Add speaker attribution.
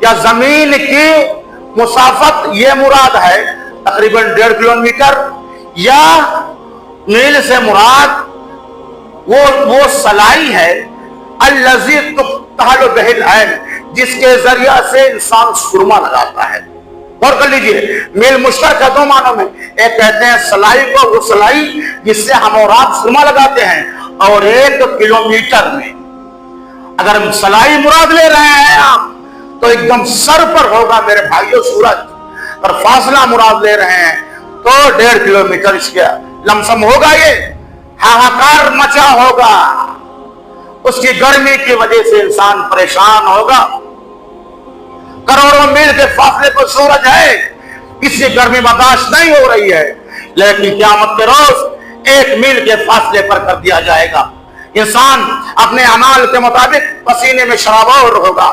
Speaker 1: یا زمین کی مسافت یہ مراد ہے تقریباً 1.5 کلومیٹر، یا میل سے مراد وہ سلائی ہے الذی تقتحل بہ العین، جس کے ذریعہ سے انسان سرما لگاتا ہے۔ غور کر لیجئے، میل مشترک ہے 2 معنوں میں، ایک کہتے ہیں سلائی کو، وہ سلائی جس سے ہم اور آپ سرما لگاتے ہیں، اور 1 کلومیٹر میں اگر ہم سلائی مراد لے رہے ہیں آپ تو ایک دم سر پر ہوگا میرے بھائیو سورج، اور فاصلہ مراد لے رہے ہیں تو 1.5 کلومیٹر اس کے لمسم ہوگا، یہ ہاہاکار مچا ہوگا، اس کی گرمی کی وجہ سے انسان پریشان ہوگا۔ کروڑوں میل کے فاصلے پر سورج ہے، اس کی گرمی برداشت نہیں ہو رہی ہے، لیکن قیامت کے روز 1 میل کے فاصلے پر کر دیا جائے گا۔ انسان اپنے اعمال کے مطابق پسینے میں شرابور ہوگا۔